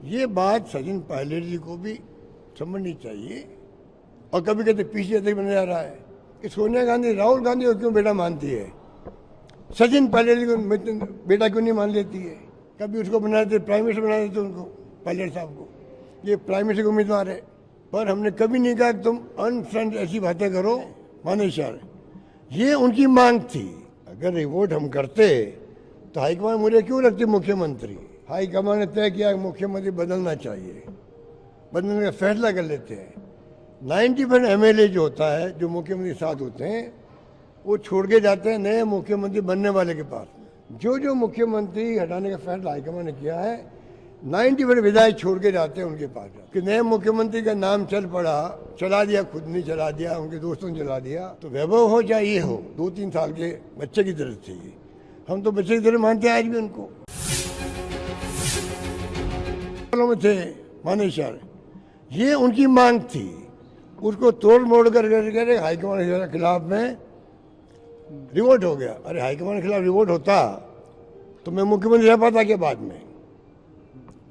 ये बात सचिन पायलट जी को भी समझनी चाहिए। और कभी कहते पीछे अध्यक्ष बनने जा रहा है कि सोनिया गांधी राहुल गांधी को क्यों बेटा मानती है, सचिन पायलट जी को बेटा क्यों नहीं मान लेती है। कभी उसको बना देते प्राइम मिनिस्टर बना देते उनको, पायलट साहब को, ये प्राइम मिनिस्टर के उम्मीदवार है। पर हमने कभी नहीं कहा कि तुम अनफ्रंट ऐसी बातें करो मानेशार, ये उनकी मांग थी। अगर रिवोट हम करते तो हाईकमान मुझे क्यों रखती मुख्यमंत्री। हाईकमान ने तय किया मुख्यमंत्री बदलना चाहिए, बदलने का फैसला कर लेते हैं। 90% MLA जो होता है, जो मुख्यमंत्री साथ होते हैं, वो छोड़ के जाते हैं नए मुख्यमंत्री बनने वाले के पास। जो मुख्यमंत्री हटाने का फैसला हाईकमान ने किया है, 90% विधायक छोड़ के जाते हैं उनके पास। कि नए मुख्यमंत्री का नाम चल पड़ा, चला दिया, खुद नहीं चला दिया, उनके दोस्तों ने चला दिया, तो वैभव हो चाहे ये हो, 2-3 साल के बच्चे की तरह चाहिए। हम तो बच्चे की तरह मानते हैं आज भी उनको। में थे मानेशार, ये उनकी मांग थी, उसको तोड़ मोड़ कर हाईकमान के खिलाफ में रिवोट हो गया। अरे हाईकमान के खिलाफ रिवोट होता तो मैं मुख्यमंत्री रह पाता क्या बाद में।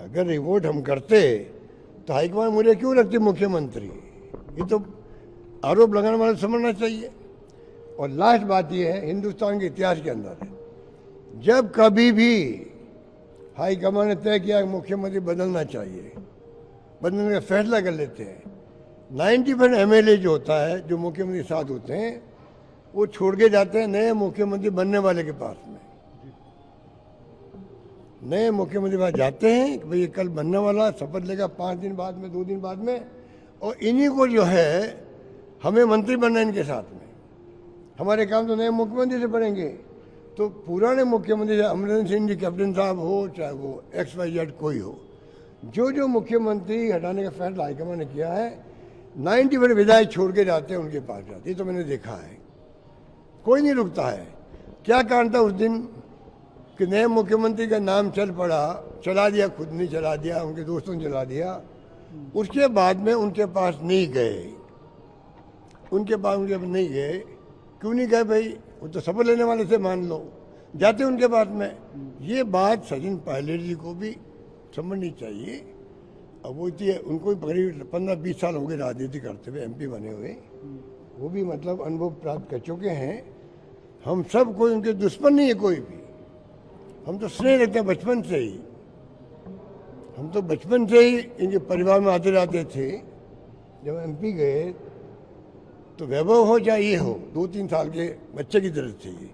अगर रिवोट हम करते तो हाईकमान मुझे क्यों रखती मुख्यमंत्री, ये तो आरोप लगाने वाले समझना चाहिए। और लास्ट बात ये है, हिंदुस्तान के इतिहास के अंदर है, जब कभी भी हाईकमान ने तय किया मुख्यमंत्री बदलना चाहिए, बदलने का फैसला कर लेते हैं। 90% MLA जो होता है, जो मुख्यमंत्री साथ होते हैं, वो छोड़ के जाते हैं नए मुख्यमंत्री बनने वाले के पास में। नए मुख्यमंत्री पास जाते हैं कि भाई कल बनने वाला, शपथ लेगा 5 दिन बाद में, 2 दिन बाद में, और इन्हीं को जो है हमें मंत्री बनना है इनके साथ में। हमारे काम तो नए मुख्यमंत्री से पड़ेंगे। तो पुराने मुख्यमंत्री अमरिंदर सिंह जी कैप्टन साहब हो, चाहे वो XYZ कोई हो, जो मुख्यमंत्री हटाने का फैसला हाईकमान ने किया है, 90% विधायक छोड़ के जाते हैं उनके पास जाते। ये तो मैंने देखा है, कोई नहीं रुकता है। क्या कारण था उस दिन कि नए मुख्यमंत्री का नाम चल पड़ा, चला दिया, खुद नहीं चला दिया, उनके दोस्तों ने चला दिया, उसके बाद में उनके पास नहीं गए। उनके पास नहीं गए, क्यों नहीं गए भाई, वो तो शपथ लेने वाले से मान लो, जाते उनके पास में। ये बात सचिन पायलट जी को भी समझनी चाहिए। अब वो उनको भी करीब 15-20 साल हो गए राजनीति करते हुए, MP बने हुए, वो भी मतलब अनुभव प्राप्त कर चुके हैं। हम सब कोई उनके दुश्मन नहीं है कोई भी, हम तो स्नेह रखते हैं बचपन से ही। हम तो बचपन से ही इनके परिवार में आते जाते थे। जब MP गए तो वैभव हो चाहे ये हो, 2-3 साल के बच्चे की तरह चाहिए।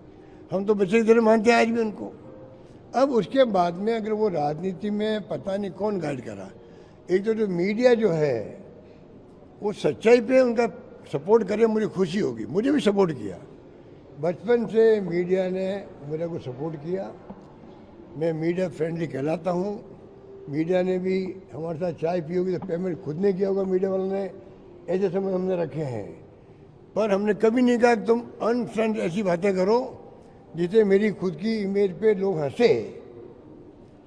हम तो बच्चे की तरह मानते हैं आज भी उनको। अब उसके बाद में अगर वो राजनीति में पता नहीं कौन गाइड करा। एक तो जो मीडिया जो है वो सच्चाई पे उनका सपोर्ट करे, मुझे खुशी होगी। मुझे भी सपोर्ट किया, बचपन से मीडिया ने मेरे को सपोर्ट किया। मैं मीडिया फ्रेंडली कहलाता हूँ। मीडिया ने भी हमारे साथ चाय पी होगी तो पेमेंट खुद ने किया होगा, मीडिया वालों ने, ऐसे समय हमने रखे हैं। पर हमने कभी नहीं कहा कि तुम अनफ्रंट ऐसी बातें करो जिससे मेरी खुद की इमेज पे लोग हंसे।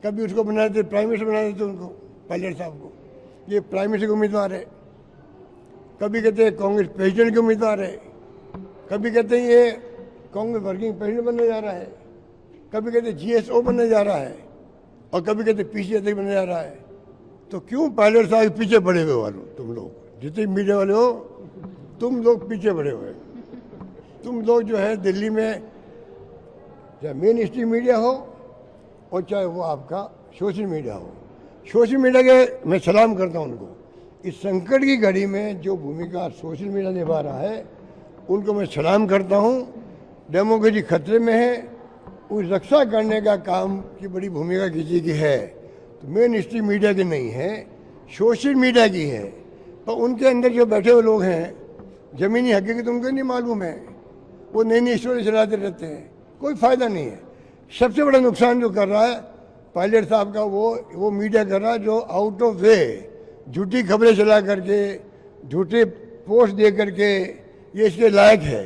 कभी उसको बना देते प्राइम मिनिस्टर बना देते उनको, पायलट साहब को, ये प्राइम मिनिस्टर के उम्मीदवार है। कभी कहते हैं कांग्रेस प्रेसिडेंट के उम्मीदवार है, कभी कहते हैं ये कांग्रेस वर्किंग प्रेसिडेंट बनने जा रहा है, कभी कहते GSO बनने जा रहा है, और कभी कहते पीछे अध्यक्ष बनने जा रहा है। तो क्यों पायलट साहब के पीछे पड़े हुए वालों, तुम लोग जितने मीडिया वाले हो, तुम लोग पीछे पड़े हुए। तुम लोग जो है दिल्ली में, चाहे मेन स्ट्रीम मीडिया हो और चाहे वो आपका सोशल मीडिया हो, सोशल मीडिया के मैं सलाम करता हूँ उनको। इस संकट की घड़ी में जो भूमिका सोशल मीडिया निभा रहा है, उनको मैं सलाम करता हूँ। डेमोक्रेसी खतरे में है, उस रक्षा करने का काम की बड़ी भूमिका किसी की है, तो मेन स्ट्रीम मीडिया की नहीं है, सोशल मीडिया की है। पर उनके अंदर जो बैठे हुए लोग हैं, ज़मीनी हकीकत उनको नहीं मालूम है, वो नई नई स्टोरी चलाते रहते हैं, कोई फ़ायदा नहीं है। सबसे बड़ा नुकसान जो कर रहा है पायलट साहब का, वो मीडिया कर रहा है जो आउट ऑफ वे झूठी खबरें चला करके, झूठे पोस्ट दे करके, ये इसके लायक है।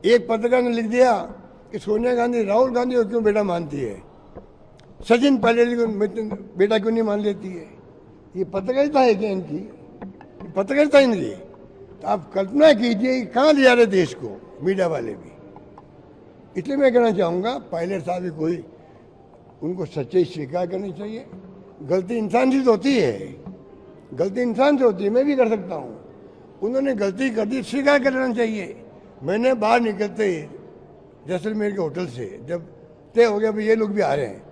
एक पत्रकार ने लिख दिया कि सोनिया गांधी राहुल गांधी को क्यों बेटा मानती है, सचिन पायलट जी को बेटा क्यों नहीं मान लेती है। ये पत्रकारिता है क्या इनकी, पत्रकारिता इनकी। तो आप कल्पना कीजिए कि कहाँ ले जा रहे देश को मीडिया वाले भी। इसलिए मैं कहना चाहूँगा पायलट साहब भी कोई, उनको सच्चाई स्वीकार करनी चाहिए। गलती इंसान से तो होती है, गलती इंसान से होती है, मैं भी कर सकता हूँ। उन्होंने गलती कर दी, स्वीकार कर लेना चाहिए। मैंने बाहर निकलते ही जैसलमेर के होटल से जब तय हो गया भाई ये लोग भी आ रहे हैं,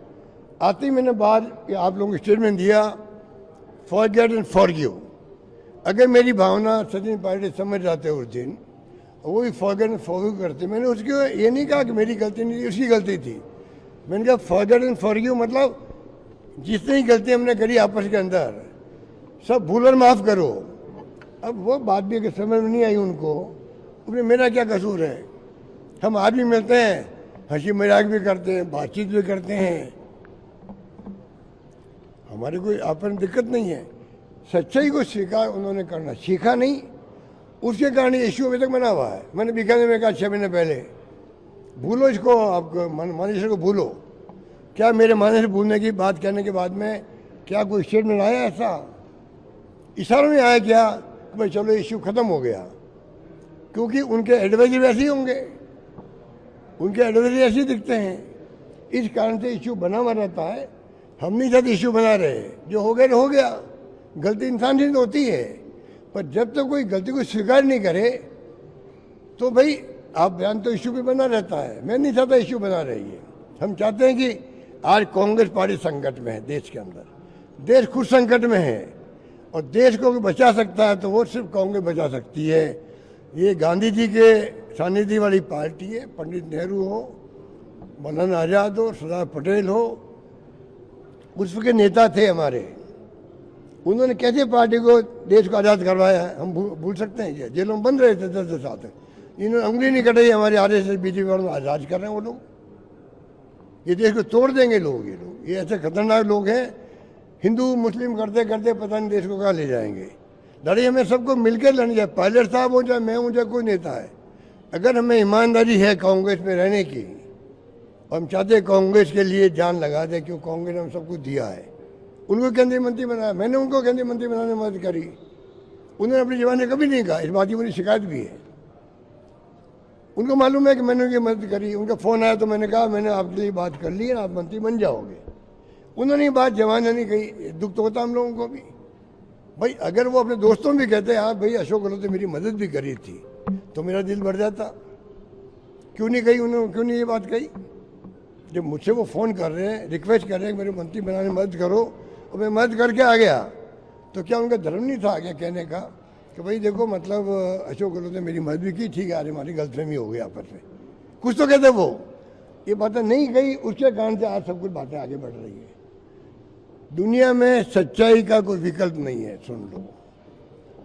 आते ही मैंने बाहर आप लोगों को स्टेटमेंट दिया, फॉरगेट एंड फॉरगिव। अगर मेरी भावना सचिन पायलट समझ जाते उस दिन, वो भी फॉरगेट एंड फॉरगिव करते। मैंने उसको ये नहीं कहा कि मेरी गलती नहीं थी, उसकी गलती थी। मैंने कहा फॉरगेट एंड फॉरगिव मतलब जितनी गलती हमने करी आपस के अंदर सब भूल और माफ़ करो। अब वो बात भी अगर समझ में नहीं आई उनको, उसमें मेरा क्या कसूर है। हम आदमी मिलते हैं, हंसी मजाक भी करते हैं, बातचीत भी करते हैं, हमारी कोई आपस में दिक्कत नहीं है। सच्चाई को स्वीकार उन्होंने करना सीखा नहीं, उसके कारण ये इश्यू अभी तक बना हुआ है। मैंने बीकानेर में कहा 6 महीने पहले, भूलो इसको, आपको मानेसर को भूलो। क्या मेरे मानेसर भूलने की बात कहने के बाद में क्या कोई स्टेटमेंट आया? ऐसा इशारों में आया क्या भाई चलो इश्यू ख़त्म हो गया? क्योंकि उनके एडवाइजर वैसे ही होंगे, उनके एडवाइजर ऐसे ही दिखते हैं। इस कारण से इश्यू बना हुआ रहता है। हम नहीं चाहते इश्यू बना रहे, जो हो गया हो गया। गलती इंसान से होती है, पर जब तक कोई गलती को स्वीकार नहीं करे तो भाई आप बयान तो इश्यू भी बना रहता है। मैं नहीं चाहता इश्यू बना रही है। हम चाहते हैं कि आज कांग्रेस पार्टी संकट में है, देश के अंदर देश खुद संकट में है, और देश को बचा सकता है तो वो सिर्फ कांग्रेस बचा सकती है। ये गांधी जी के सानिध्य वाली पार्टी है। पंडित नेहरू हो, मौलाना आज़ाद हो, सरदार पटेल हो, उस के नेता थे हमारे। उन्होंने कैसे पार्टी को देश को आज़ाद करवाया है हम भूल सकते हैं क्या? जेलों में बंद रहे थे 10 साल तक, इन्होंने उंगली नहीं कटाई। हमारे RSS बीजेपी वालों आज़ाद कर रहे हैं वो लोग। ये देश को तोड़ देंगे लोग, ये ऐसे खतरनाक लोग हैं। हिंदू मुस्लिम करते करते पता नहीं देश को कहाँ ले जाएंगे। लड़ाई हमें सबको मिलकर लड़नी चाहिए, पायलट साहब हो चाहे मैं हूँ चाहे कोई नेता है। अगर हमें ईमानदारी है कांग्रेस में रहने की, हम चाहते कांग्रेस के लिए जान लगा दें, क्यों कांग्रेस ने हम सबको दिया है। उनको केंद्रीय मंत्री बनाया, मैंने उनको केंद्रीय मंत्री बनाने में मदद करी। उन्होंने अपनी जबान में कभी नहीं कहा, इस बात की मेरी शिकायत भी है। उनको मालूम है कि मैंने उनकी मदद करी। उनका फ़ोन आया तो मैंने कहा मैंने आपके लिए बात कर ली है, आप मंत्री बन जाओगे। उन्होंने ये बात जवान नहीं कही, दुख तो होता हम लोगों को भी। भाई अगर वो अपने दोस्तों भी कहते हाँ भाई अशोक गहलोत ने मेरी मदद भी करी थी, तो मेरा दिल भर जाता। क्यों नहीं कही उन्होंने, क्यों नहीं ये बात कही? जब मुझसे वो फ़ोन कर रहे हैं, रिक्वेस्ट कर रहे हैं मेरे मंत्री बनाने में मदद करो, और मैं मदद करके आ गया, तो क्या उनका धर्म नहीं था आगे कहने का कि भाई देखो मतलब अशोक गहलोत ने मेरी मदद भी की, ठीक है, आज हमारी गलतफहमी हो गई आपस में, कुछ तो कहते वो। ये बातें नहीं कही, उसके कारण से आज सब कुछ बातें आगे बढ़ रही है। दुनिया में सच्चाई का कोई विकल्प नहीं है। सुन लो,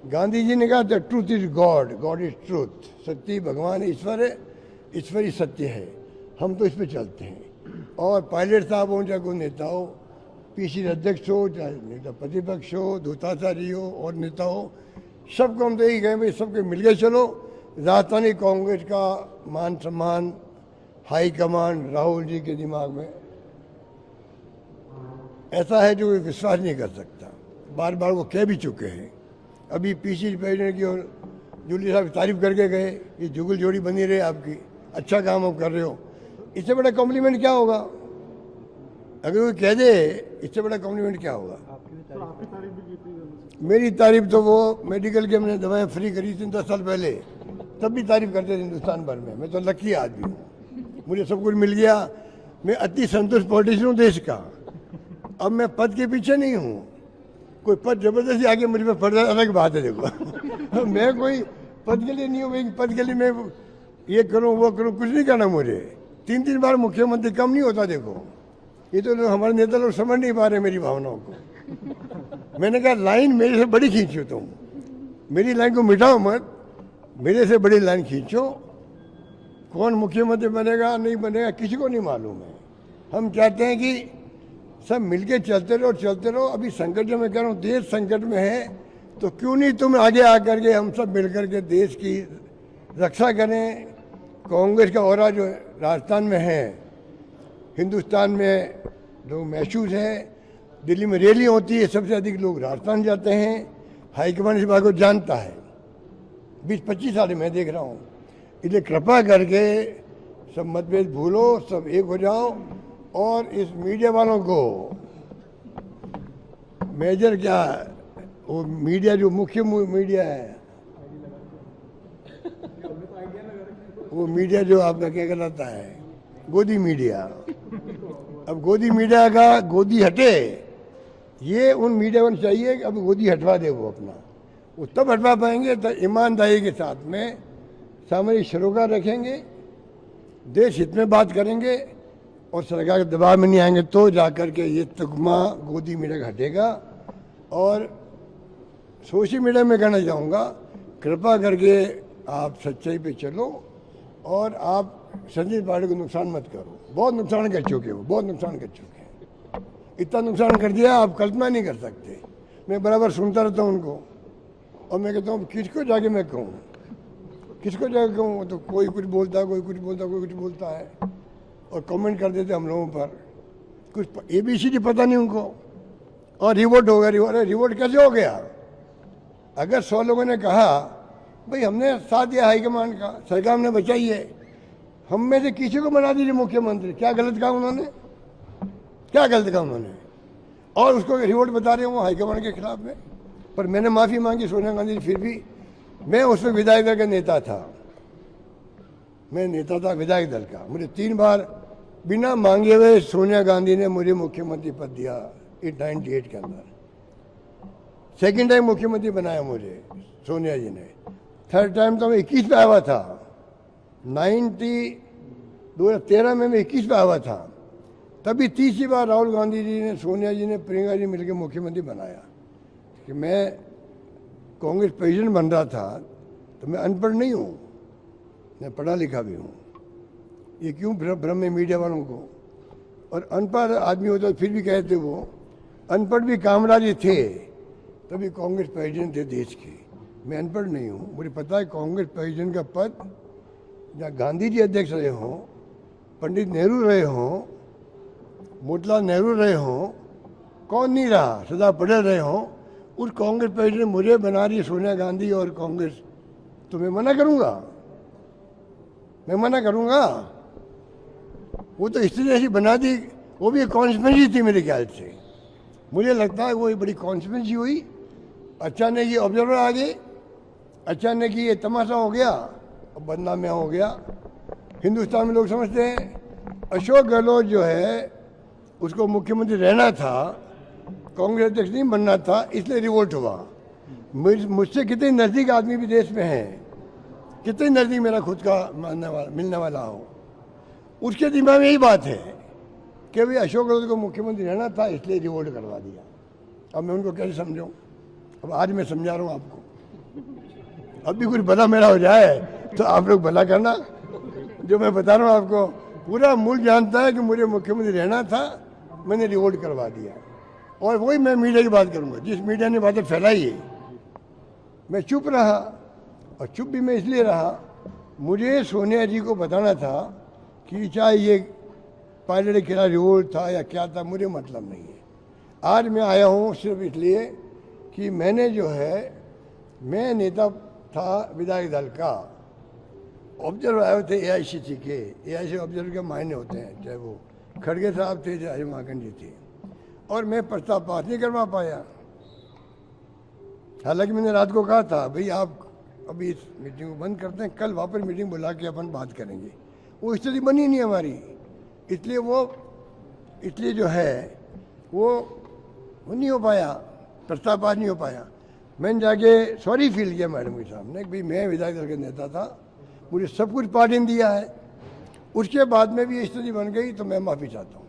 गांधी जी ने कहा the truth is God, God is truth. सत्य भगवान ईश्वर है, ईश्वर ही सत्य है। हम तो इस पे चलते हैं। और पायलट साहब हो चाहे कोई नेता हो, PCC अध्यक्ष हो चाहे नेता प्रतिपक्ष हो, दूताचारी हो और नेता हो, सबको हम तो यही कहें भाई सबके मिल के चलो। राजस्थानी कांग्रेस का मान सम्मान हाईकमान राहुल जी के दिमाग में ऐसा है जो विश्वास नहीं कर सकता। बार बार वो कह भी चुके हैं। अभी PCC प्रेसिडेंट की और जूली साहब तारीफ करके गए कि जुगल जोड़ी बनी रहे आपकी, अच्छा काम आप कर रहे हो। इससे बड़ा कॉम्प्लीमेंट क्या होगा? अगर वो कह दे इससे बड़ा कॉम्प्लीमेंट क्या होगा? मेरी तारीफ तो वो मेडिकल के मैंने दवाएं फ्री करी थी 10 साल पहले, तब भी तारीफ करते थे हिंदुस्तान भर में। मैं तो लकी आदमी हूँ, मुझे सब कुछ मिल गया। मैं अति संतुष्ट पॉलिटिशियन हूँ देश का। अब मैं पद के पीछे नहीं हूँ। कोई पद जबरदस्ती आगे मुझे पे पड़ जाए अलग बात है। देखो मैं कोई पद के लिए नहीं हूँ, पद के लिए मैं ये करूँ वो करूँ, कुछ नहीं करना मुझे। 3 बार मुख्यमंत्री कम नहीं होता। देखो ये तो हमारे नेता लोग समझ नहीं पा रहे मेरी भावनाओं को। मैंने कहा लाइन मेरे से बड़ी खींचो, तुम मेरी लाइन को मिटाओ मत, मेरे से बड़ी लाइन खींचो। कौन मुख्यमंत्री बनेगा नहीं बनेगा किसी को नहीं मालूम है। हम चाहते हैं कि सब मिलके चलते रहो। अभी संकट जो मैं कह रहा हूँ, देश संकट में है, तो क्यों नहीं तुम आगे आकर के हम सब मिलकर के देश की रक्षा करें। कांग्रेस का औरा जो राजस्थान में है, हिंदुस्तान में लोग महसूस है। दिल्ली में रैली होती है, सबसे अधिक लोग राजस्थान जाते हैं। हाईकमान इस बात को जानता है, 20-25 साल मैं देख रहा हूँ। इसलिए कृपा करके सब मतभेद भूलो, सब एक हो जाओ, और इस मीडिया वालों को मेजर क्या, वो मीडिया जो मुख्य मीडिया है, वो मीडिया जो आपका क्या कहलाता है, गोदी मीडिया। अब गोदी मीडिया का गोदी हटे, ये उन मीडिया को चाहिए कि अब गोदी हटवा दे वो अपना। वो तब हटवा पाएंगे तो ईमानदारी के साथ में सामरिक सरोकार रखेंगे, देश हित में बात करेंगे और सरकार के दबाव में नहीं आएंगे, तो जाकर के ये तगमा गोदी मीडिया का हटेगा। और सोशल मीडिया में कहना चाहूँगा, कृपा करके आप सच्चाई पे चलो और आप संजीव पार्टी को नुकसान मत करो। बहुत नुकसान कर चुके हो, बहुत नुकसान कर चुके हैं, इतना नुकसान कर दिया आप कल्पना नहीं कर सकते। मैं बराबर सुनता रहता हूँ उनको और मैं कहता हूँ किसको जाके मैं कहूँ, किसको जाके कहूँ। तो कोई कुछ बोलता है, कोई कुछ बोलता है, कोई कुछ बोलता है और कमेंट कर देते हम लोगों पर। कुछ ABCD पता नहीं उनको और रिवोट हो गया। अरे रिवोट कैसे हो गया? अगर 100 लोगों ने कहा भाई हमने साथ दिया हाईकमान का, सरकार ने बचाई है, हम में से किसी को बना दीजिए मुख्यमंत्री, क्या गलत कहा उन्होंने? क्या गलत कहा उन्होंने? और उसको रिवोट बता रहे हो हाईकमान के खिलाफ में। पर मैंने माफ़ी मांगी सोनिया गांधी, फिर भी मैं उसमें विधायक दल का नेता था, मैं नेता था विधायक दल का। मुझे 3 बार बिना मांगे हुए सोनिया गांधी ने मुझे मुख्यमंत्री पद दिया 98 के अंदर। सेकंड टाइम मुख्यमंत्री बनाया मुझे सोनिया जी ने। थर्ड टाइम तो मैं 21 पे आया था, 2013 में मैं 21 पे आया था। तभी तीसरी बार राहुल गांधी जी ने, सोनिया जी ने, प्रियंका जी मिलकर मुख्यमंत्री बनाया। कि मैं कांग्रेस प्रेसिडेंट बन रहा था तो मैं अनपढ़ नहीं हूँ, मैं पढ़ा लिखा भी हूँ। ये क्यों भ्रम है मीडिया वालों को? और अनपढ़ आदमी होता फिर भी कहते वो अनपढ़ भी कामराज थे, तभी कांग्रेस प्रेसिडेंट थे देश के। मैं अनपढ़ नहीं हूँ, मुझे पता है कांग्रेस प्रेसिडेंट का पद जहाँ गांधी जी अध्यक्ष रहे हों, पंडित नेहरू रहे हों, मोतीलाल नेहरू रहे हों, कौन नहीं रहा, सरदार पटेल रहे हों, उस कांग्रेस प्रेसिडेंट मुझे बना रही सोनिया गांधी और कांग्रेस, तो मैं मना करूँगा? मैं मना करूँगा? वो तो इसलिए ऐसी बना दी, वो भी एक कॉन्स्पिरेसी थी मेरे ख्याल से। मुझे लगता है वो एक बड़ी कॉन्स्पिरेसी हुई। अचानक ये ऑब्जर्वर आ गए, अचानक ये तमाशा हो गया और बदनामियाँ हो गया। हिंदुस्तान में लोग समझते हैं अशोक गहलोत जो है उसको मुख्यमंत्री रहना था, कांग्रेस अध्यक्ष नहीं बनना था, इसलिए रिवोल्ट हुआ। मुझसे कितने नज़दीक आदमी भी देश में हैं, कितने नज़दीक मेरा खुद का मिलने वाला हो, उसके दिमाग में यही बात है कि भाई अशोक गहलोत को मुख्यमंत्री रहना था इसलिए रिवोल्ट करवा दिया। अब मैं उनको कैसे समझाऊँ? अब आज मैं समझा रहा हूँ आपको, अब भी कुछ भला मेरा हो जाए तो आप लोग भला करना। जो मैं बता रहा हूँ आपको, पूरा मुल्क जानता है कि मुझे मुख्यमंत्री रहना था, मैंने रिवोल्ट करवा दिया। और वही मैं मीडिया की बात करूँगा, जिस मीडिया ने बातें फैलाई है, मैं चुप रहा। और चुप भी मैं इसलिए रहा, मुझे सोनिया जी को बताना था कि चाहे ये पायलट के खिलाफ रिवोल्ट था या क्या था, मुझे मतलब नहीं है। आज मैं आया हूँ सिर्फ इसलिए कि मैंने जो है, मैं नेता था विधायक दल का, ऑब्जर्वर आए थे AICC के। AICC ऑब्जर्वर के मायने होते हैं, चाहे वो खड़गे साहब थे चाहे माकन जी थे, और मैं प्रस्ताव पास नहीं करवा पाया। हालांकि मैंने रात को कहा था भाई आप अभी इस मीटिंग को बंद करते हैं, कल वापस मीटिंग बुला के अपन बात करेंगे। वो स्थिति बनी नहीं हमारी, इसलिए जो है वो नहीं हो पाया, प्रस्ताव पास नहीं हो पाया। मैंने जाके सॉरी फील किया मैडम के सामने कि भाई मैं विधायक दल का नेता था, मुझे सब कुछ पार्टी ने दिया है, उसके बाद में भी स्थिति बन गई तो मैं माफ़ी चाहता हूँ।